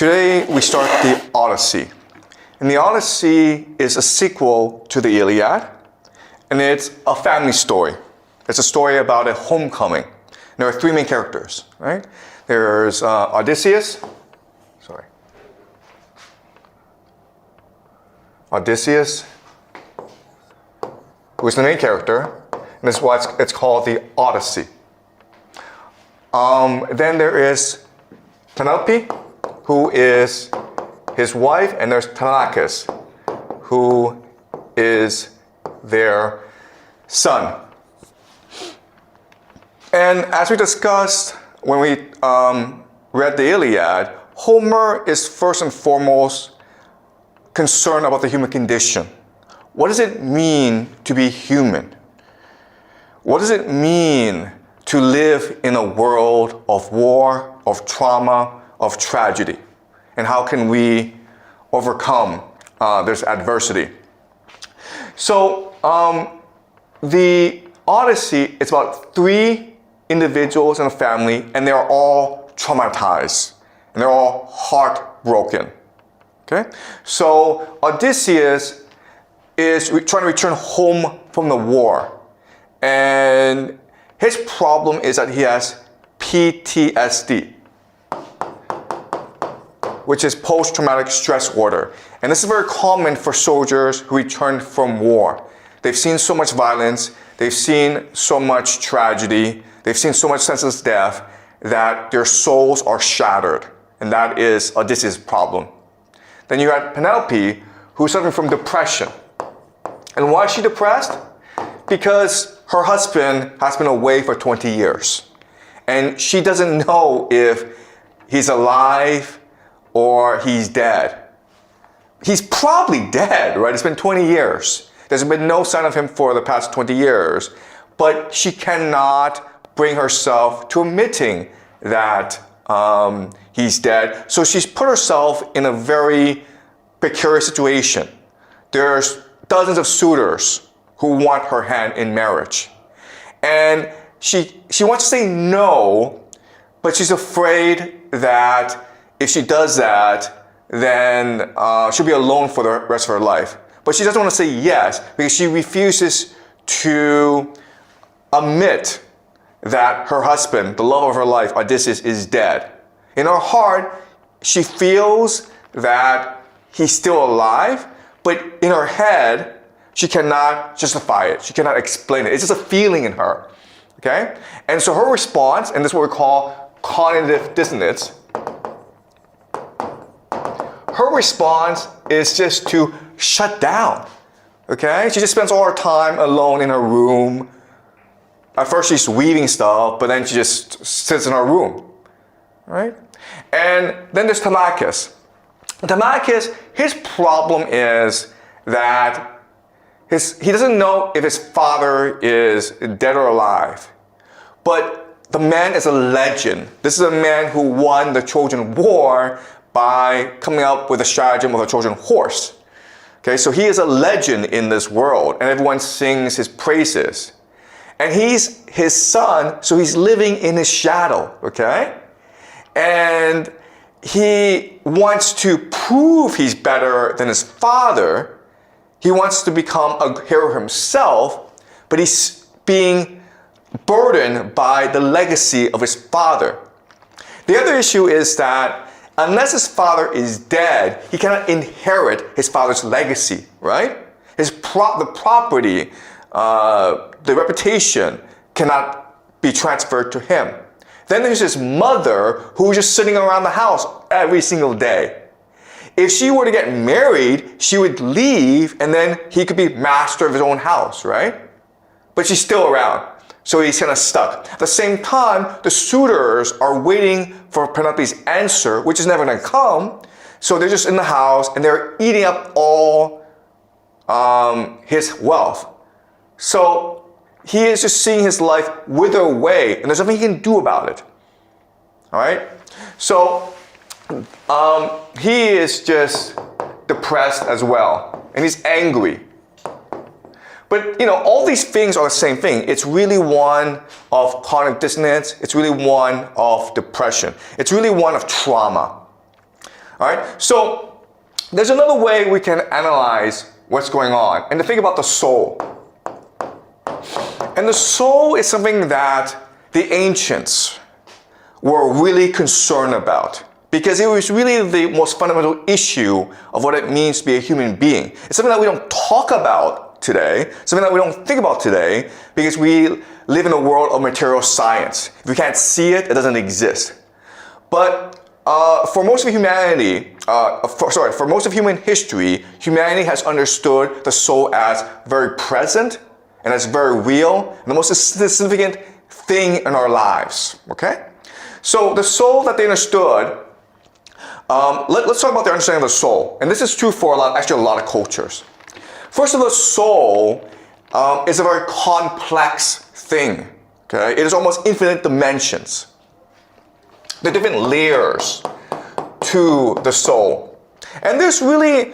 Today we start the Odyssey. And the Odyssey is a sequel to the Iliad, and it's a family story. It's a story about a homecoming. There are three main characters, right? There's Odysseus, who is the main character, and this is why it's called the Odyssey. Then there is Penelope, who is his wife, and there's Telemachus, who is their son. And as we discussed when we read the Iliad, Homer is first and foremost concerned about the human condition. What does it mean to be human? What does it mean to live in a world of war, of trauma, of tragedy? And how can we overcome this adversity? So the Odyssey is about three individuals in a family, and they're all traumatized, and they're all heartbroken. Okay? So Odysseus is trying to return home from the war, and his problem is that he has PTSD, which is post-traumatic stress disorder. And this is very common for soldiers who return from war. They've seen so much violence, they've seen so much tragedy, they've seen so much senseless death that their souls are shattered. And that is Odysseus' problem. Then you have Penelope, who's suffering from depression. And why is she depressed? Because her husband has been away for 20 years. And she doesn't know if he's alive or he's dead. He's probably dead, right? It's been 20 years. There's been no sign of him for the past 20 years. But she cannot bring herself to admitting that he's dead. So she's put herself in a very precarious situation. There's dozens of suitors who want her hand in marriage. And she wants to say no, but she's afraid that if she does that, then she'll be alone for the rest of her life. But she doesn't want to say yes because she refuses to admit that her husband, the love of her life, Odysseus, is dead. In her heart, she feels that he's still alive, but in her head, she cannot justify it. She cannot explain it. It's just a feeling in her, okay? And so her response, and this is what we call cognitive dissonance, her response is just to shut down, okay? She just spends all her time alone in her room. At first she's weaving stuff, but then she just sits in her room, right? And then there's Telemachus. Telemachus, his problem is that he doesn't know if his father is dead or alive. But the man is a legend. This is a man who won the Trojan War by coming up with a stratagem of a Trojan horse. Okay, so he is a legend in this world, and everyone sings his praises. And he's his son, so he's living in his shadow, okay? And he wants to prove he's better than his father. He wants to become a hero himself, but he's being burdened by the legacy of his father. The other issue is that unless his father is dead, he cannot inherit his father's legacy, right? The property, the reputation cannot be transferred to him. Then there's his mother who's just sitting around the house every single day. If she were to get married, she would leave and then he could be master of his own house, right? But she's still around, so he's kind of stuck. At the same time, the suitors are waiting for Penelope's answer, which is never going to come. So they're just in the house and they're eating up all his wealth. So he is just seeing his life wither away, and there's nothing he can do about it. All right? So he is just depressed as well, and he's angry. But, all these things are the same thing. It's really one of cognitive dissonance. It's really one of depression. It's really one of trauma. All right, so there's another way we can analyze what's going on and to think about the soul. And the soul is something that the ancients were really concerned about because it was really the most fundamental issue of what it means to be a human being. It's something that we don't talk about today, something that we don't think about today because we live in a world of material science. If we can't see it, it doesn't exist. But for most of humanity, for most of human history, humanity has understood the soul as very present and as very real and the most significant thing in our lives. Okay? So the soul that they understood, let's talk about their understanding of the soul. And this is true for a lot of cultures. First of all, the soul is a very complex thing. Okay? It is almost infinite dimensions. There are different layers to the soul. And there's really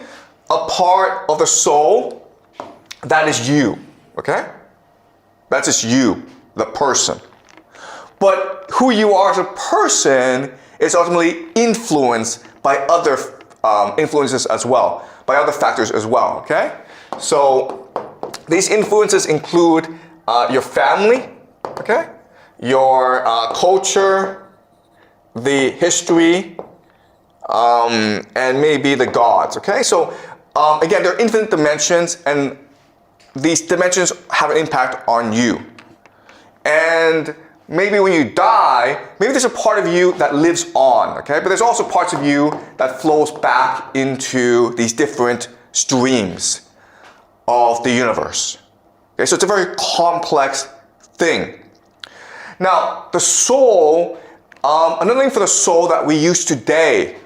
a part of the soul that is you. Okay? That's just you, the person. But who you are as a person is ultimately influenced by other influences as well, by other factors as well, okay? So these influences include your family, okay? Your culture, the history, and maybe the gods, okay? So again, there are infinite dimensions, and these dimensions have an impact on you. And maybe when you die, maybe there's a part of you that lives on, okay? But there's also parts of you that flows back into these different streams of the universe. Okay, so it's a very complex thing. Now, the soul, another name for the soul that we use today,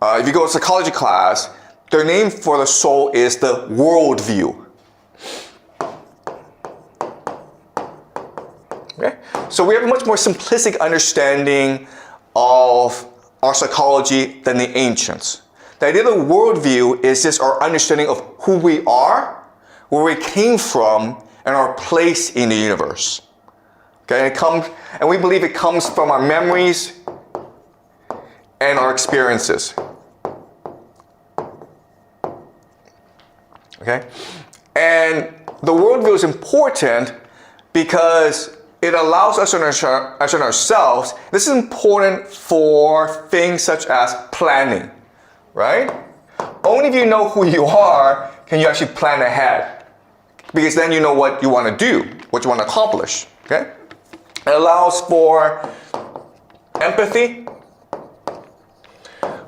if you go to psychology class, their name for the soul is the worldview. Okay? So we have a much more simplistic understanding of our psychology than the ancients. The idea of the worldview is just our understanding of who we are, where we came from, and our place in the universe. Okay? And we believe it comes from our memories and our experiences. Okay? And the worldview is important because it allows us to understand ourselves. This is important for things such as planning, right? Only if you know who you are can you actually plan ahead, because then you know what you want to do, what you want to accomplish, okay? It allows for empathy,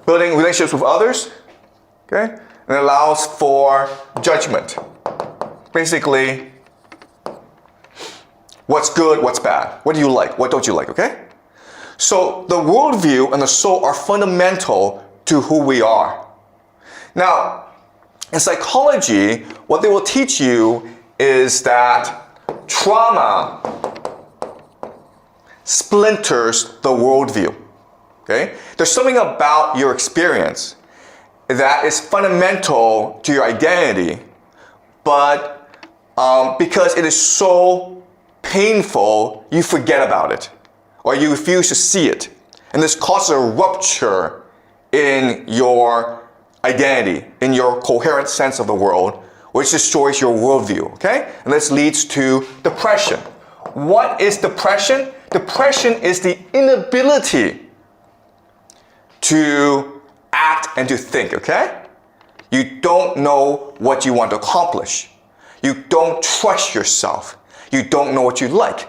building relationships with others, okay? And it allows for judgment. Basically, what's good, what's bad? What do you like? What don't you like? Okay? So the worldview and the soul are fundamental to who we are. Now, in psychology, what they will teach you is that trauma splinters the worldview. Okay? There's something about your experience that is fundamental to your identity, but because it is so painful, you forget about it, or you refuse to see it. And this causes a rupture in your identity, in your coherent sense of the world, which destroys your worldview, okay? And this leads to depression. What is depression? Depression is the inability to act and to think, okay? You don't know what you want to accomplish. You don't trust yourself. You don't know what you like.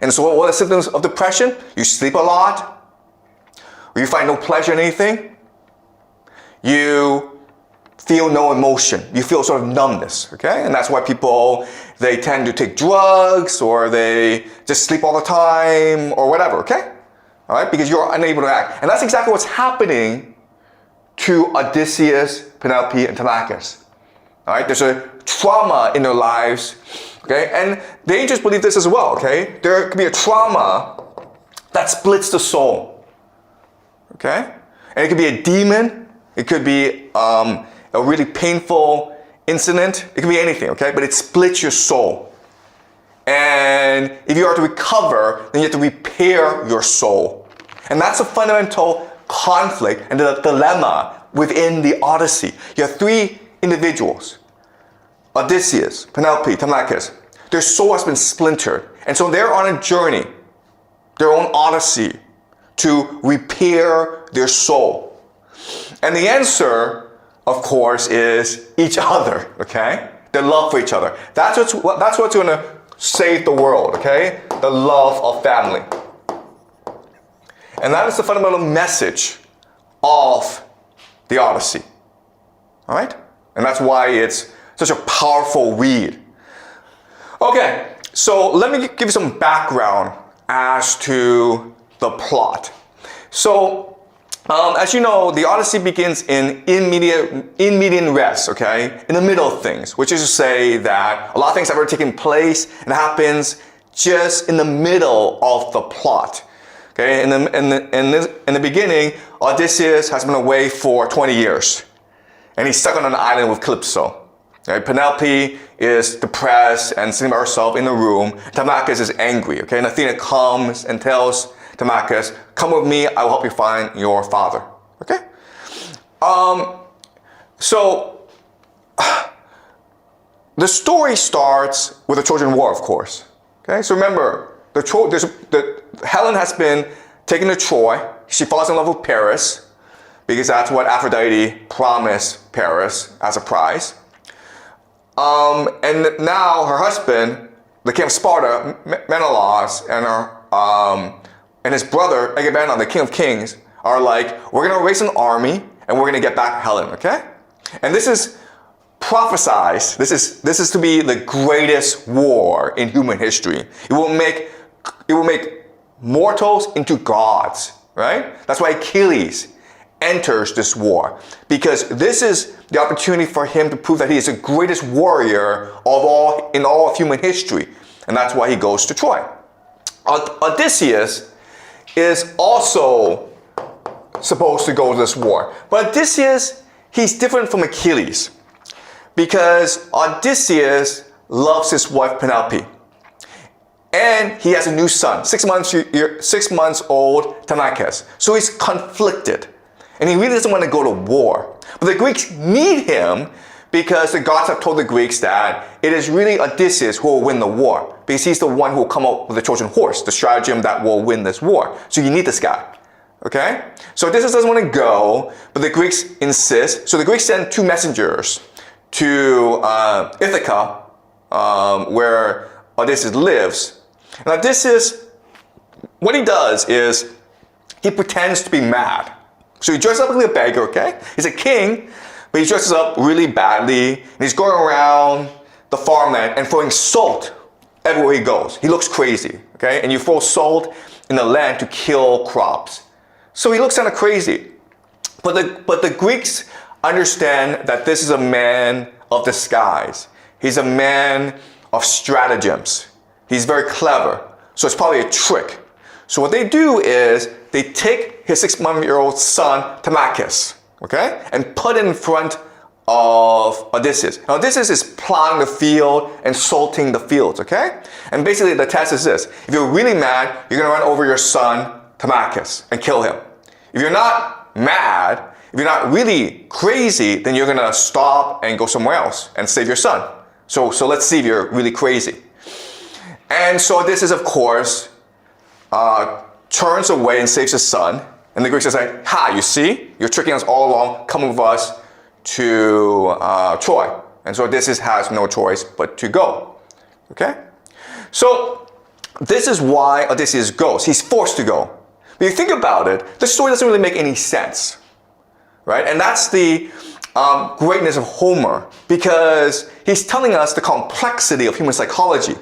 And so what are the symptoms of depression? You sleep a lot, or you find no pleasure in anything. You feel no emotion. You feel sort of numbness, okay? And that's why people, they tend to take drugs, or they just sleep all the time, or whatever, okay? All right, because you're unable to act. And that's exactly what's happening to Odysseus, Penelope, and Telemachus. All right, there's a trauma in their lives, okay? And the ancients believe this as well, okay? There could be a trauma that splits the soul, okay? And it could be a demon. It could be a really painful incident. It could be anything, okay? But it splits your soul. And if you are to recover, then you have to repair your soul. And that's a fundamental conflict and the dilemma within the Odyssey. You have three individuals, Odysseus, Penelope, Telemachus. Their soul has been splintered, and so they're on a journey, their own Odyssey, to repair their soul. And the answer, of course, is each other, okay? Their love for each other. That's what's going to save the world, okay? The love of family. And that is the fundamental message of the Odyssey, all right? And that's why it's such a powerful read. Okay, so let me give you some background as to the plot. So, as you know, the Odyssey begins in median res, okay? In the middle of things, which is to say that a lot of things have already taken place and happens just in the middle of the plot. Okay, in the beginning, Odysseus has been away for 20 years, and he's stuck on an island with Calypso. Okay, Penelope is depressed and sitting by herself in the room. Telemachus is angry. Okay, and Athena comes and tells Telemachus, "Come with me. I will help you find your father." Okay, so the story starts with the Trojan War, of course. Okay, so remember, Helen has been taken to Troy. She falls in love with Paris because that's what Aphrodite promised Paris as a prize. And now her husband, the king of Sparta, Menelaus, and his brother Agamemnon, the king of kings, are like, we're going to raise an army and we're going to get back Helen. Okay, and this is prophesized. This is to be the greatest war in human history. It will make mortals into gods, right? That's why Achilles enters this war, because this is the opportunity for him to prove that he is the greatest warrior in all of human history, and that's why he goes to Troy. Odysseus is also supposed to go to this war, but Odysseus, he's different from Achilles, because Odysseus loves his wife Penelope. And he has a new son, 6 months old, Telemachus. So he's conflicted. And he really doesn't want to go to war. But the Greeks need him because the gods have told the Greeks that it is really Odysseus who will win the war, because he's the one who will come up with the Trojan horse, the stratagem that will win this war. So you need this guy. Okay? So Odysseus doesn't want to go, but the Greeks insist. So the Greeks send two messengers to Ithaca, where Odysseus lives. And Odysseus, what he does is he pretends to be mad. So he dresses up like a beggar, okay? He's a king, but he dresses up really badly. And he's going around the farmland and throwing salt everywhere he goes. He looks crazy, okay? And you throw salt in the land to kill crops. So he looks kind of crazy. But the Greeks understand that this is a man of disguise. He's a man of stratagems. He's very clever. So it's probably a trick. So what they do is they take his 6-month-old son, Telemachus, okay, and put it in front of Odysseus. Now Odysseus is plowing the field and salting the fields, okay? And basically the test is this. If you're really mad, you're going to run over your son, Telemachus, and kill him. If you're not mad, if you're not really crazy, then you're going to stop and go somewhere else and save your son. So let's see if you're really crazy. And so this is, of course, turns away and saves his son. And the Greeks say, ha, you see? You're tricking us all along. Come with us to Troy. And so Odysseus has no choice but to go. Okay? So this is why Odysseus goes. He's forced to go. But you think about it, this story doesn't really make any sense. Right? And that's the greatness of Homer, because he's telling us the complexity of human psychology.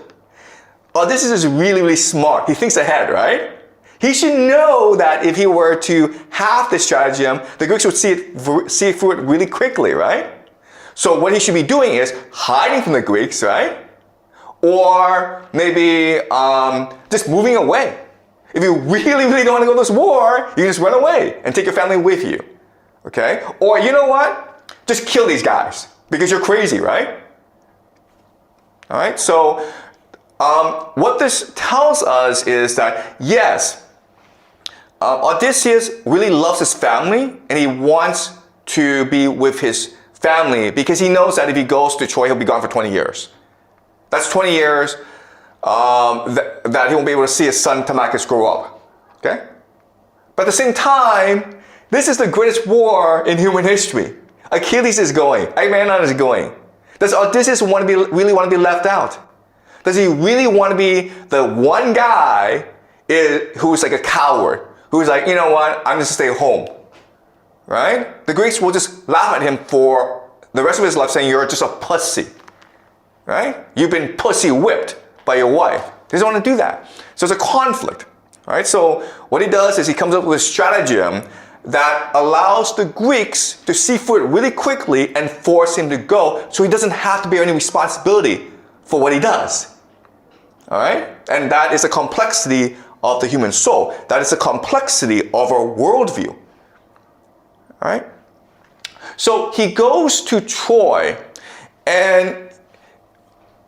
Odysseus is really, really smart. He thinks ahead, right? He should know that if he were to have this stratagem, the Greeks would see through it really quickly, right? So what he should be doing is hiding from the Greeks, right? Or maybe just moving away. If you really, really don't want to go to this war, you can just run away and take your family with you. Okay? Or you know what? Just kill these guys because you're crazy, right? All right? So what this tells us is that, yes, Odysseus really loves his family and he wants to be with his family because he knows that if he goes to Troy, he'll be gone for 20 years. That's 20 years that he won't be able to see his son Telemachus grow up. Okay? But at the same time, this is the greatest war in human history. Achilles is going. Agamemnon is going. Does Odysseus really want to be left out? Does he really want to be the one guy who's like a coward? Who's like, you know what, I'm just gonna stay home. Right? The Greeks will just laugh at him for the rest of his life saying you're just a pussy. Right? You've been pussy whipped by your wife. He doesn't want to do that. So there's a conflict. Right? So what he does is he comes up with a stratagem that allows the Greeks to see through it really quickly and force him to go so he doesn't have to bear any responsibility for what he does. All right? And that is the complexity of the human soul. That is the complexity of our worldview. All right? So he goes to Troy and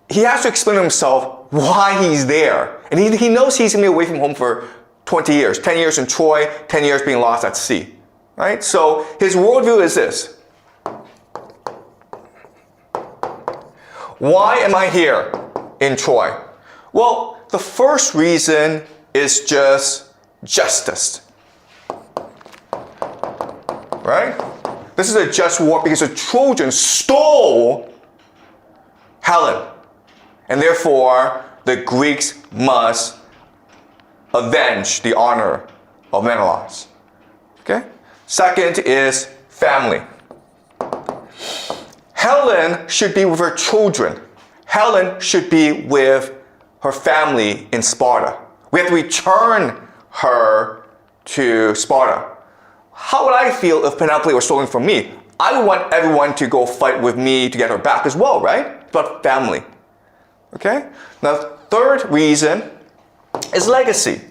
he has to explain to himself why he's there. And he knows he's going to be away from home for 20 years. 10 years in Troy, 10 years being lost at sea. Right? So his worldview is this. Why am I here in Troy? Well, the first reason is just justice. Right? This is a just war because the Trojans stole Helen. And therefore, the Greeks must avenge the honor of Menelaus. Okay? Second is family. Helen should be with her children. Helen should be with her family in Sparta. We have to return her to Sparta. How would I feel if Penelope was stolen from me? I would want everyone to go fight with me to get her back as well, right? It's about family. Okay? Now, third reason is legacy.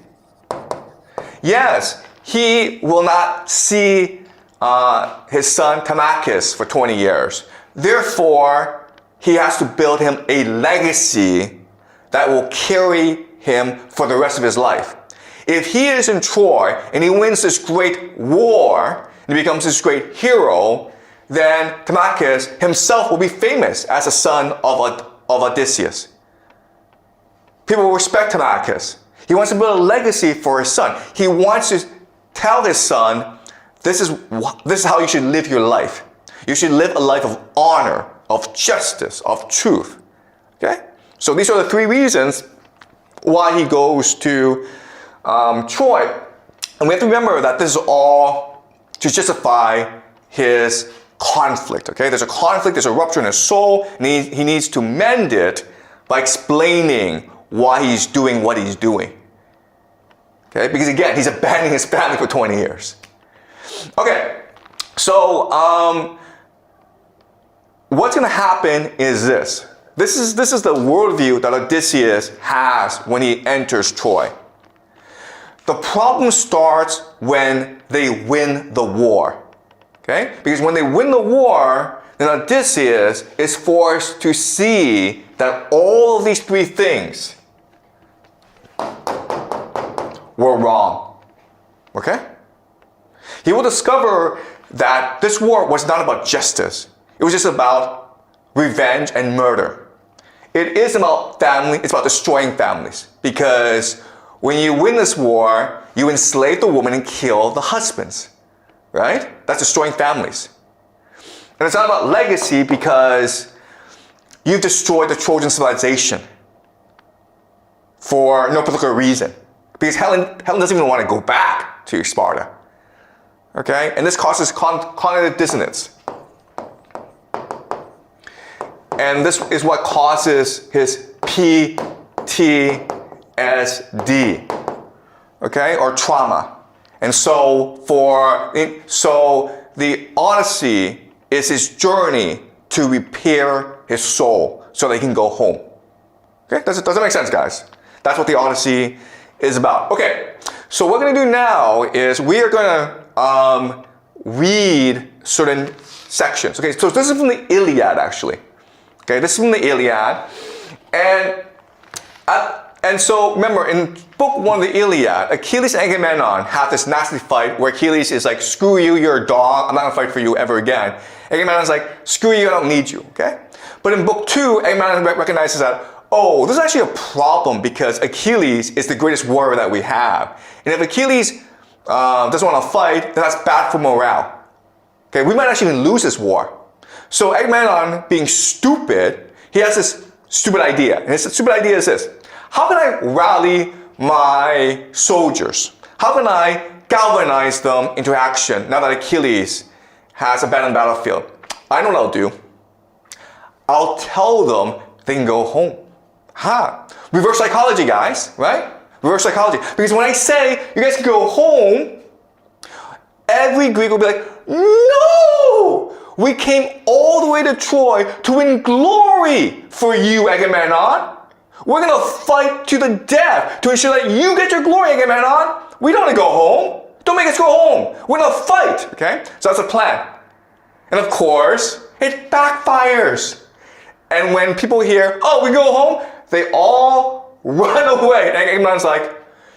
Yes, he will not see his son Telemachus for 20 years. Therefore, he has to build him a legacy that will carry him for the rest of his life. If he is in Troy and he wins this great war and he becomes this great hero, then Telemachus himself will be famous as a son of Odysseus. People will respect Telemachus. He wants to build a legacy for his son. He wants to tell his son, this is how you should live your life. You should live a life of honor, of justice, of truth. Okay? So these are the three reasons why he goes to Troy. And we have to remember that this is all to justify his conflict. Okay? There's a conflict, there's a rupture in his soul, and he needs to mend it by explaining why he's doing what he's doing. Okay? Because again, he's abandoning his family for 20 years. Okay, so what's going to happen is this. This is the worldview that Odysseus has when he enters Troy. The problem starts when they win the war. Okay? Because when they win the war, then Odysseus is forced to see that all of these three things were wrong. Okay? He will discover that this war was not about justice. It was just about revenge and murder. It is about family, it's about destroying families. Because when you win this war, you enslave the woman and kill the husbands. Right? That's destroying families. And it's not about legacy because you've destroyed the Trojan civilization for no particular reason. Because Helen doesn't even want to go back to Sparta. Okay? And this causes cognitive dissonance. And this is what causes his PTSD. Okay? Or trauma. And so the Odyssey is his journey to repair his soul so that he can go home. Okay? Does that make sense, guys? That's what the Odyssey is about. Okay, so what we're going to do now is we are going to read certain sections. Okay, so this is from the Iliad, actually. Okay, this is from the Iliad. And And so remember, in book 1 of the Iliad, Achilles and Agamemnon have this nasty fight where Achilles is like, screw you, you're a dog, I'm not gonna fight for you ever again. Agamemnon's like, screw you, I don't need you, okay? But in book 2, Agamemnon recognizes that, oh, this is actually a problem because Achilles is the greatest warrior that we have. And if Achilles doesn't want to fight, then that's bad for morale. Okay, we might actually even lose this war. So Agamemnon, being stupid, he has this stupid idea. And his stupid idea is this: how can I rally my soldiers? How can I galvanize them into action now that Achilles has abandoned the battlefield? I know what I'll do. I'll tell them they can go home. Reverse psychology, guys, right? Reverse psychology. Because when I say you guys can go home, every Greek will be like, no! We came all the way to Troy to win glory for you, Agamemnon. We're going to fight to the death to ensure that you get your glory, Agamemnon. We don't want to go home. Don't make us go home. We're going to fight, okay? So that's a plan. And of course, it backfires. And when people hear, oh, we go home, they all run away. And Agamemnon's like,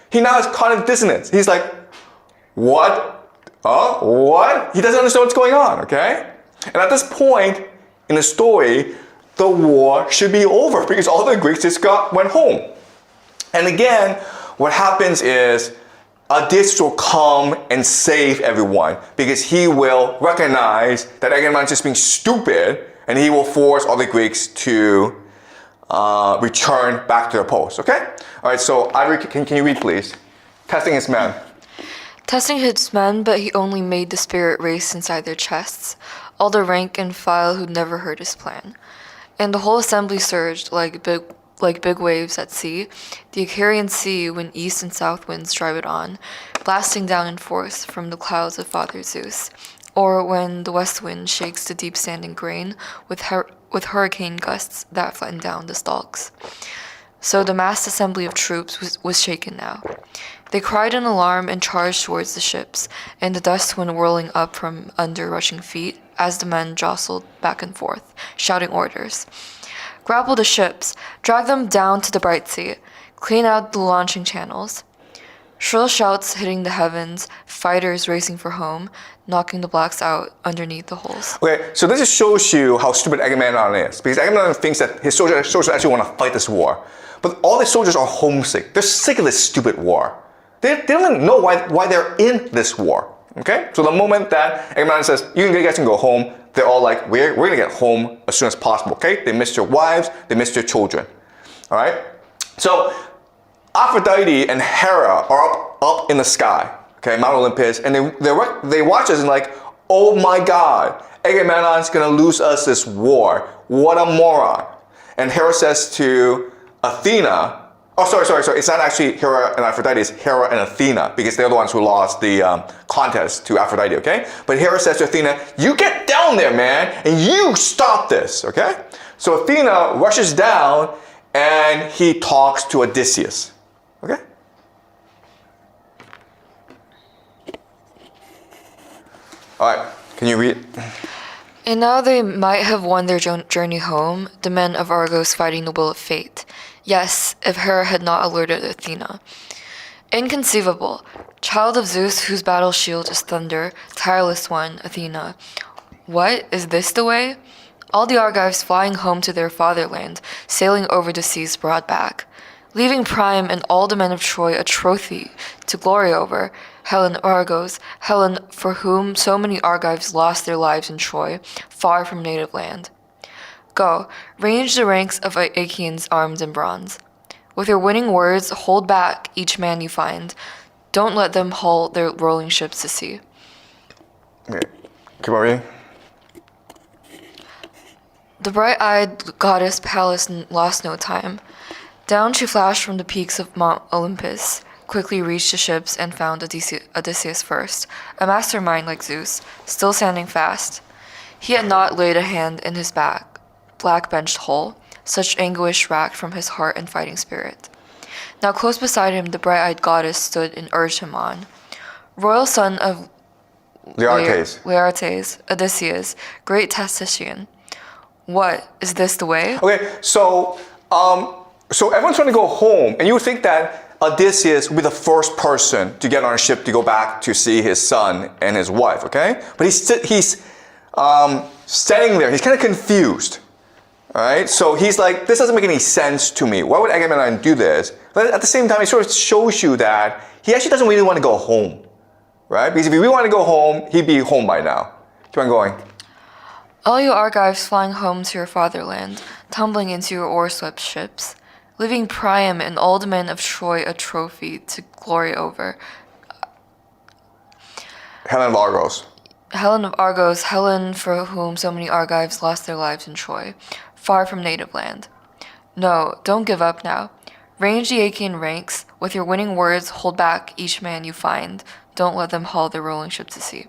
he now is caught in dissonance. He's like, what? What? He doesn't understand what's going on, okay? And at this point in the story, the war should be over because all the Greeks just went home. And again, what happens is Odysseus will come and save everyone because he will recognize that Agamemnon is just being stupid and he will force all the Greeks to return back to their post, okay? All right, so Ivory, can you read, please? Testing his men. Testing his men, but he only made the spirit race inside their chests, all the rank and file who'd never heard his plan. And the whole assembly surged like big waves at sea, the Icarian sea when east and south winds drive it on, blasting down in force from the clouds of Father Zeus, or when the west wind shakes the deep-standing grain with hurricane gusts that flatten down the stalks. So the massed assembly of troops was shaken now. They cried in alarm and charged towards the ships, and the dust went whirling up from under rushing feet as the men jostled back and forth, shouting orders. Grapple the ships, drag them down to the bright sea, clean out the launching channels. Shrill shouts hitting the heavens, fighters racing for home, knocking the blacks out underneath the holes. Okay, so this just shows you how stupid Agamemnon is, because Agamemnon thinks that his soldiers actually want to fight this war. But all the soldiers are homesick. They're sick of this stupid war. They don't even know why they're in this war. Okay? So the moment that Agamemnon says, you guys can go home, they're all like, we're going to get home as soon as possible. Okay? They missed your wives, they missed your children. All right? So Aphrodite and Hera are up in the sky, okay, Mount Olympus, and they watch us and like, oh my God, Agamemnon's going to lose us this war. What a moron. And Hera says to Athena, oh, sorry. It's not actually Hera and Aphrodite, it's Hera and Athena, because they're the ones who lost the contest to Aphrodite, okay? But Hera says to Athena, you get down there, man, and you stop this, okay? So Athena rushes down and he talks to Odysseus, okay? All right, can you read? And now they might have won their journey home, the men of Argos fighting the will of fate. Yes, if Hera had not alerted Athena. Inconceivable. Child of Zeus, whose battle shield is thunder, tireless one, Athena. What, is this the way? All the Argives flying home to their fatherland, sailing over the seas broad back, leaving Priam and all the men of Troy a trophy to glory over, Helen Argos, Helen for whom so many Argives lost their lives in Troy, far from native land. Go, range the ranks of Achaeans armed in bronze. With your winning words, hold back each man you find. Don't let them haul their rolling ships to sea. Okay, keep on reading. The bright-eyed goddess Pallas lost no time. Down she flashed from the peaks of Mount Olympus, quickly reached the ships and found Odysseus first, a mastermind like Zeus, still standing fast. He had not laid a hand in his black-benched hull, such anguish racked from his heart and fighting spirit. Now close beside him the bright-eyed goddess stood and urged him on. Royal son of Laertes, Odysseus, great tactician. What, is this the way? Okay, so So everyone's trying to go home, and you would think that Odysseus would be the first person to get on a ship to go back to see his son and his wife, okay? But he's standing there. He's kind of confused, all right? So he's like, this doesn't make any sense to me. Why would Agamemnon do this? But at the same time, it sort of shows you that he actually doesn't really want to go home, right? Because if he really wanted to go home, he'd be home by now. Keep on going. All you Argives flying home to your fatherland, tumbling into your oar-swept ships, leaving Priam and all the men of Troy a trophy to glory over. Helen of Argos. Helen of Argos, Helen for whom so many Argives lost their lives in Troy, far from native land. No, don't give up now. Range the Achaean ranks, with your winning words hold back each man you find, don't let them haul their rolling ship to sea.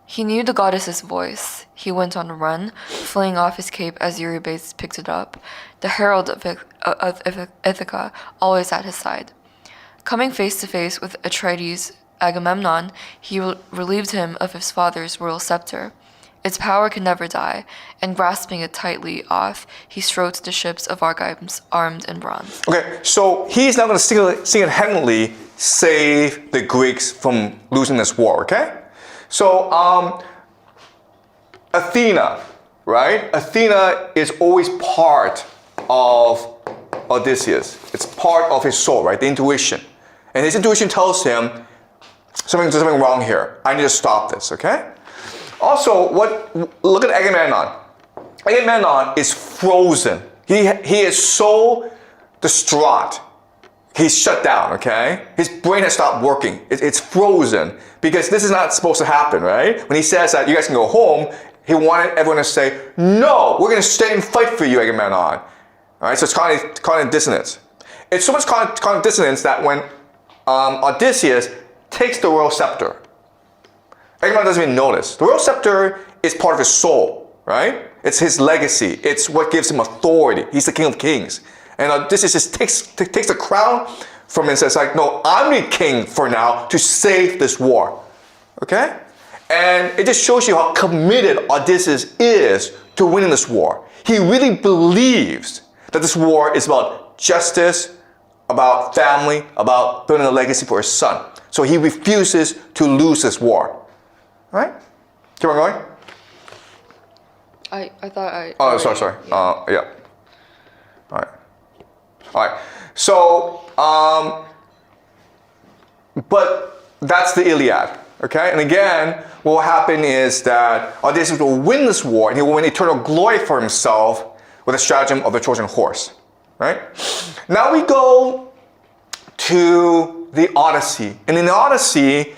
He knew the goddess's voice. He went on a run, flinging off his cape as Eurybates picked it up, the herald of Ithaca always at his side. Coming face to face with Atrides Agamemnon, he relieved him of his father's royal scepter. Its power could never die, and grasping it tightly off, he strode to the ships of Argives armed in bronze. Okay, so he's now going to single-handedly save the Greeks from losing this war, okay? So, Athena, right? Athena is always part of Odysseus. It's part of his soul, right? The intuition. And his intuition tells him, there's something wrong here. I need to stop this, okay? Also, look at Agamemnon. Agamemnon is frozen. He is so distraught. He's shut down, okay? His brain has stopped working. It's frozen because this is not supposed to happen, right? When he says that you guys can go home, he wanted everyone to say, no, we're going to stay and fight for you, Agamemnon. All right, so it's cognitive dissonance. It's so much cognitive dissonance that when Odysseus takes the royal scepter, Agamemnon doesn't even notice. The royal scepter is part of his soul, right? It's his legacy. It's what gives him authority. He's the king of kings. And Odysseus just takes the crown from him and says, like, no, I'm the king for now to save this war. Okay? And it just shows you how committed Odysseus is to winning this war. He really believes that this war is about justice, about family, about building a legacy for his son. So he refuses to lose this war. All right? Keep on going. I thought I... Oh, sorry. Yeah. All right. All right. So, but that's the Iliad. Okay? And again, what will happen is that Odysseus will win this war and he will win eternal glory for himself with the stratagem of the Trojan horse. Right? Now we go to the Odyssey. And in the Odyssey,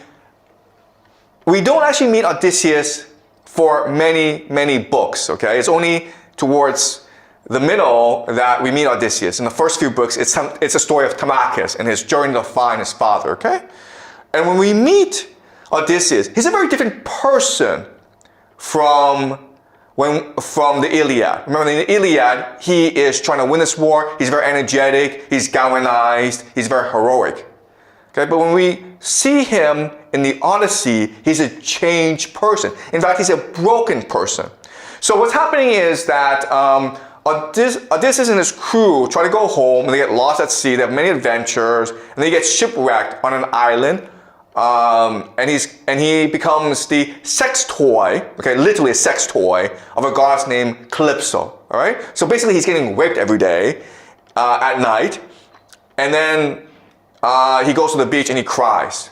we don't actually meet Odysseus for many books. Okay? It's only towards the middle that we meet Odysseus. In the first few books, it's a story of Telemachus and his journey to find his father, okay? And when we meet Odysseus, he's a very different person from the Iliad. Remember, in the Iliad, he is trying to win this war. He's very energetic. He's galvanized. He's very heroic. Okay, but when we see him in the Odyssey, he's a changed person. In fact, he's a broken person. So what's happening is that Odysseus and his crew try to go home, and they get lost at sea. They have many adventures, and they get shipwrecked on an island. And he becomes the sex toy, okay, literally a sex toy of a goddess named Calypso. All right. So basically, he's getting raped every day at night, and then he goes to the beach and he cries.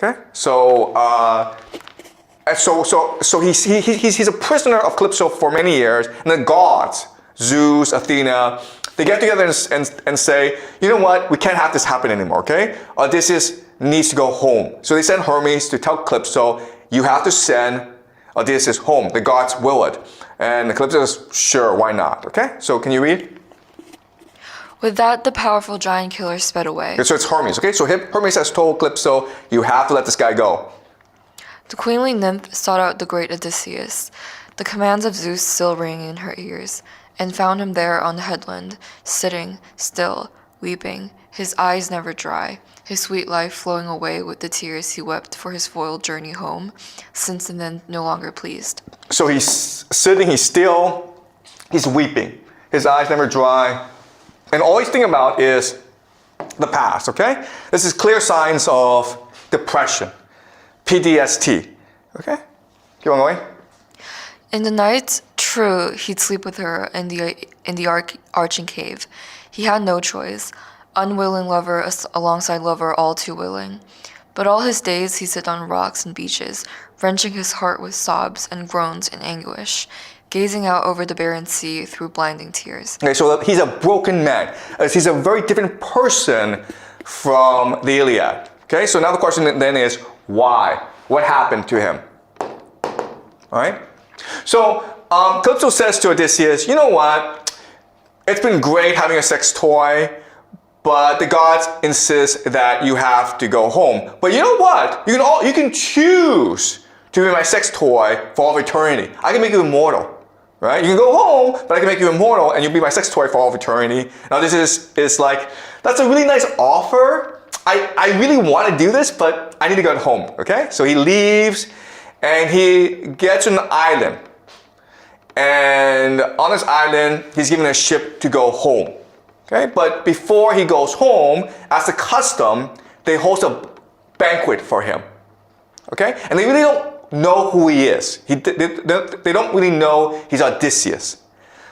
Okay. So he's a prisoner of Calypso for many years, and the gods, Zeus, Athena, they get together and say, you know what, we can't have this happen anymore, okay? Odysseus needs to go home. So they send Hermes to tell Calypso, you have to send Odysseus home. The gods will it. And Calypso says, sure, why not, okay? So can you read? With that, the powerful giant killer sped away. Okay, so it's Hermes, okay? So Hermes has told Calypso, you have to let this guy go. The queenly nymph sought out the great Odysseus, the commands of Zeus still ringing in her ears, and found him there on the headland, sitting, still, weeping, his eyes never dry, his sweet life flowing away with the tears he wept for his foiled journey home, since the nymph no longer pleased. So he's sitting, he's still, he's weeping. His eyes never dry, And all he's thinking about is the past, okay? This is clear signs of depression, PTSD, okay? Keep on going. In the night, true, he'd sleep with her in the arching cave. He had no choice. Unwilling lover alongside lover, all too willing. But all his days he sit on rocks and beaches, wrenching his heart with sobs and groans in anguish, gazing out over the barren sea through blinding tears. Okay, so he's a broken man. He's a very different person from the Iliad. Okay, so now the question then is, why? What happened to him? All right? So Calypso says to Odysseus, you know what? It's been great having a sex toy, but the gods insist that you have to go home. But you know what? You can choose to be my sex toy for all of eternity. I can make you immortal. Right? You can go home, but I can make you immortal and you'll be my sex toy for all of eternity. Now this is like, that's a really nice offer. I really want to do this, but I need to go home, okay? So he leaves and he gets to an island. And on this island, he's given a ship to go home. Okay? But before he goes home, as a custom, they host a banquet for him. Okay? And they really don't know who he is. They don't really know he's Odysseus.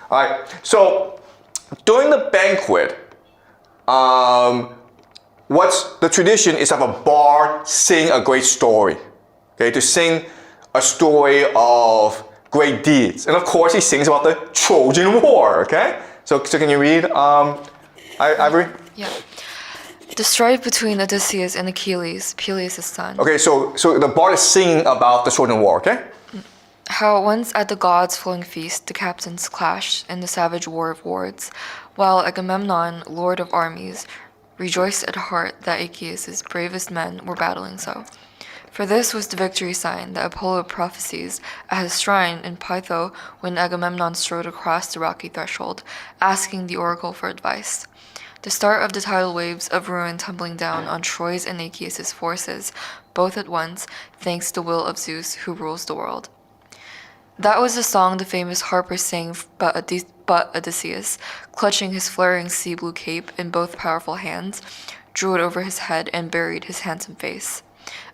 All right. So during the banquet, what's the tradition is to have a bard sing a great story. Okay, to sing a story of great deeds, and of course he sings about the Trojan War. Okay. So can you read, Ivory? Yeah. The strife between Odysseus and Achilles, Peleus' son. Okay, so the bard is singing about the Trojan War, okay? How once at the gods' flowing feast the captains clashed in the savage war of words, while Agamemnon, lord of armies, rejoiced at heart that Aeacus' bravest men were battling so. For this was the victory sign that Apollo prophesies at his shrine in Pytho when Agamemnon strode across the rocky threshold, asking the oracle for advice. The start of the tidal waves of ruin tumbling down on Troy's and Aeacus' forces, both at once, thanks to the will of Zeus who rules the world. That was the song the famous harper sang, but Odysseus, clutching his flaring sea blue cape in both powerful hands, drew it over his head and buried his handsome face.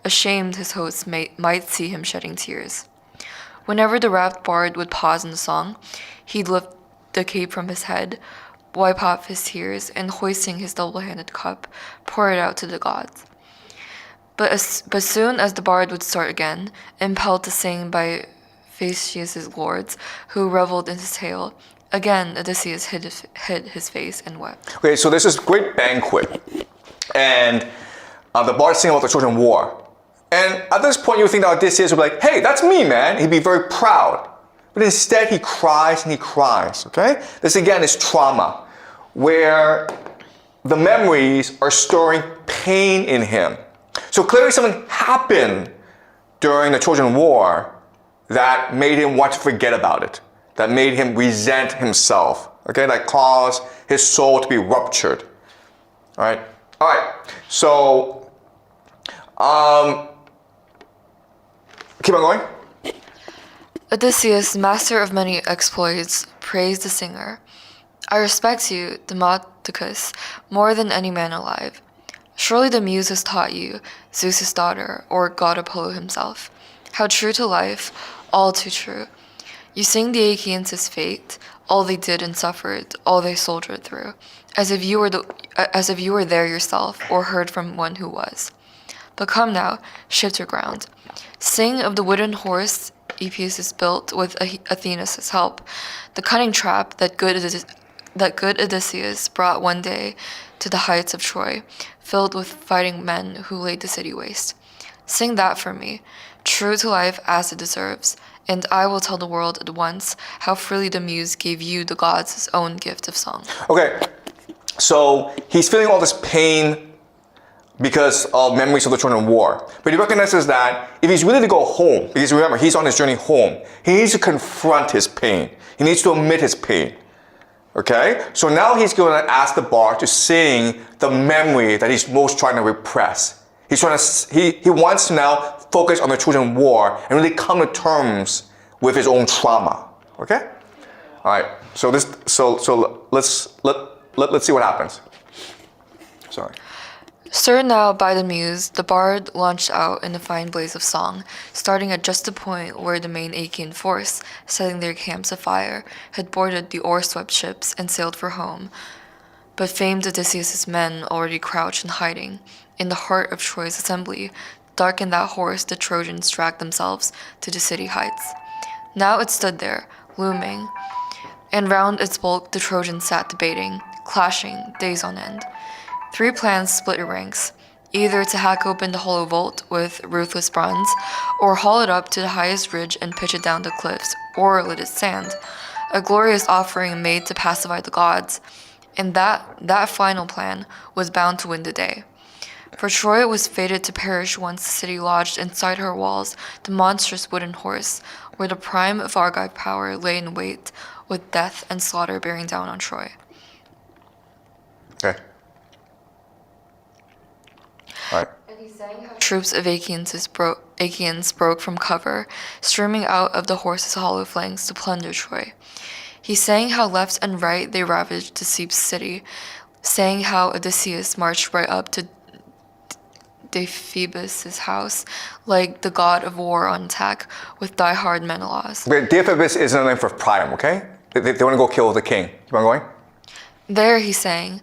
Ashamed, his hosts might see him shedding tears. Whenever the rapt bard would pause in the song, he'd lift the cape from his head, wipe off his tears, and hoisting his double-handed cup, pour it out to the gods. But soon as the bard would start again, impelled to sing by Phaeacius' lords, who reveled in his tale, again Odysseus hid his face and wept. Okay, so there's this great banquet, and the bard is singing about the Trojan War. And at this point, you think that Odysseus would be like, hey, that's me, man. He'd be very proud. But instead, he cries and he cries, okay? This, again, is trauma, where the memories are storing pain in him. So clearly something happened during the Trojan War that made him want to forget about it, that made him resent himself, okay? That caused his soul to be ruptured, all right? All right, so, keep on going. Odysseus, master of many exploits, praised the singer. I respect you, Demodocus, more than any man alive. Surely the muse has taught you, Zeus' daughter, or god Apollo himself. How true to life, all too true. You sing the Aeacians' fate, all they did and suffered, all they soldiered through, as if you were there yourself, or heard from one who was. But come now, shift your ground. Sing of the wooden horse Epeus built with Athena's help, the cunning trap that good Odysseus brought one day to the heights of Troy, filled with fighting men who laid the city waste. Sing that for me, true to life as it deserves, and I will tell the world at once how freely the muse gave you the gods' own gift of song. Okay, so he's feeling all this pain because of memories of the Trojan War. But he recognizes that if he's willing to go home, because remember, he's on his journey home, he needs to confront his pain. He needs to admit his pain. Okay? So now he's going to ask the bard to sing the memory that he's most trying to repress. He wants to now focus on the Trojan War and really come to terms with his own trauma. Okay? All right. So let's let's see what happens. Sorry. Stirred now by the muse, the bard launched out in a fine blaze of song, starting at just the point where the main Achaean force, setting their camps afire, had boarded the oar-swept ships and sailed for home. But famed Odysseus' men already crouched in hiding. In the heart of Troy's assembly, dark in that horse the Trojans dragged themselves to the city heights. Now it stood there, looming, and round its bulk the Trojans sat debating, clashing days on end. 3 plans split ranks, either to hack open the hollow vault with ruthless bronze, or haul it up to the highest ridge and pitch it down the cliffs, or let it stand, a glorious offering made to pacify the gods, and that final plan was bound to win the day. For Troy was fated to perish once the city lodged inside her walls the monstrous wooden horse, where the prime of Argive power lay in wait, with death and slaughter bearing down on Troy. Okay. All right. And he sang how troops of Achaeans broke from cover, streaming out of the horse's hollow flanks to plunder Troy. He sang how left and right they ravaged the Thebes city, sang how Odysseus marched right up to Deiphobus' house, like the god of war on attack, with die-hard Menelaus. Okay, Deiphobus is another name for Priam, okay? They want to go kill the king. Keep on going. There, he sang,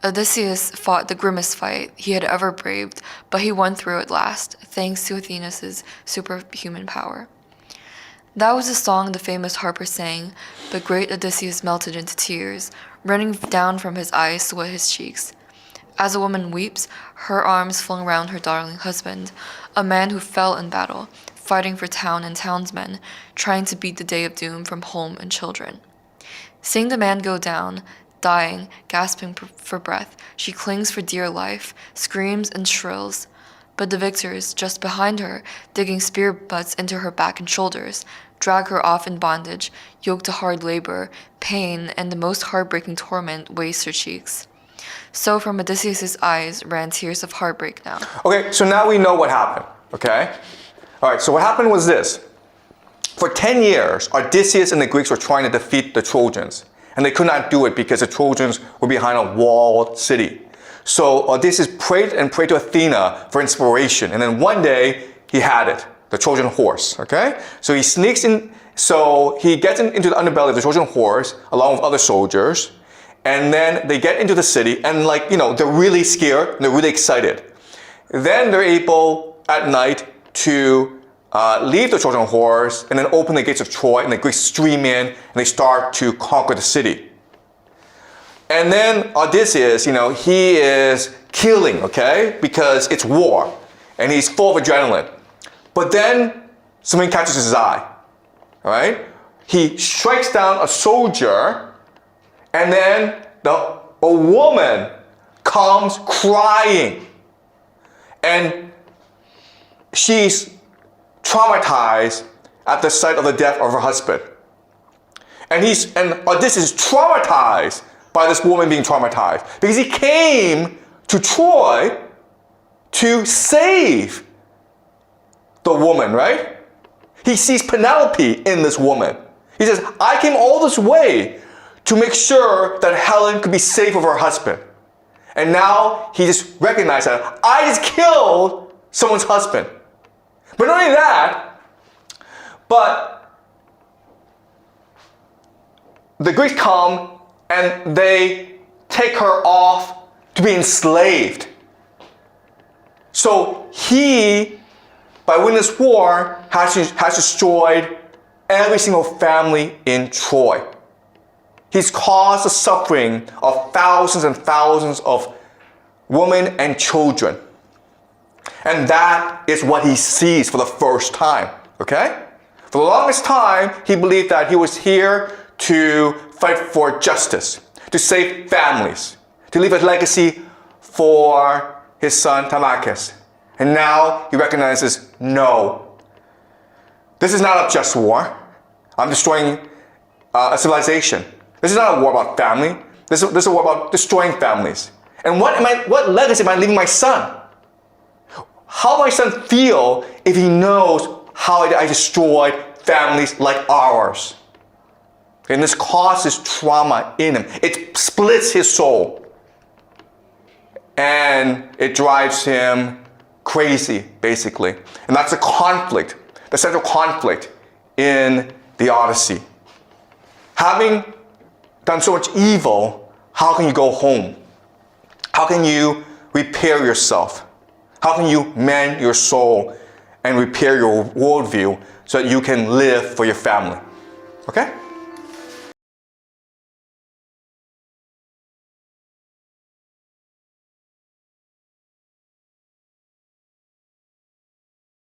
Odysseus fought the grimmest fight he had ever braved, but he won through at last, thanks to Athena's superhuman power. That was the song the famous harper sang, but great Odysseus melted into tears, running down from his eyes to wet his cheeks. As a woman weeps, her arms flung round her darling husband, a man who fell in battle, fighting for town and townsmen, trying to beat the day of doom from home and children. Seeing the man go down, dying, gasping for breath, she clings for dear life, screams and shrills. But the victors, just behind her, digging spear butts into her back and shoulders, drag her off in bondage, yoked to hard labor, pain, and the most heartbreaking torment waste her cheeks. So from Odysseus' eyes ran tears of heartbreak now. Okay, so now we know what happened, okay? All right, so what happened was this. For 10 years, Odysseus and the Greeks were trying to defeat the Trojans, and they could not do it because the Trojans were behind a walled city. So Odysseus prayed to Athena for inspiration, and then one day he had it, the Trojan horse, okay? So he sneaks in, so he gets into the underbelly of the Trojan horse along with other soldiers, and then they get into the city, and they're really scared, and they're really excited. Then they're able, at night, to leave the Trojan horse, and then open the gates of Troy, and the Greeks stream in, and they start to conquer the city. And then Odysseus, he is killing, okay? Because it's war, and he's full of adrenaline. But then something catches his eye, all right? He strikes down a soldier, and then a woman comes crying. And she's traumatized at the sight of the death of her husband. And Odysseus is traumatized by this woman being traumatized, because he came to Troy to save the woman, right? He sees Penelope in this woman. He says, I came all this way to make sure that Helen could be safe of her husband. And now he just recognized that I just killed someone's husband. But not only that, but the Greeks come and they take her off to be enslaved. So he, by winning this war, has destroyed every single family in Troy. He's caused the suffering of thousands and thousands of women and children. And that is what he sees for the first time, okay? For the longest time, he believed that he was here to fight for justice, to save families, to leave a legacy for his son Telemachus. And now he recognizes, no, this is not a just war. I'm destroying a civilization. This is not a war about family. This is a war about destroying families. And what legacy am I leaving my son? How will my son feel if he knows how I destroyed families like ours? And this causes trauma in him. It splits his soul. And it drives him crazy, basically. And that's a conflict, the central conflict in the Odyssey. Having done so much evil, how can you go home? How can you repair yourself? How can you mend your soul and repair your worldview so that you can live for your family? Okay?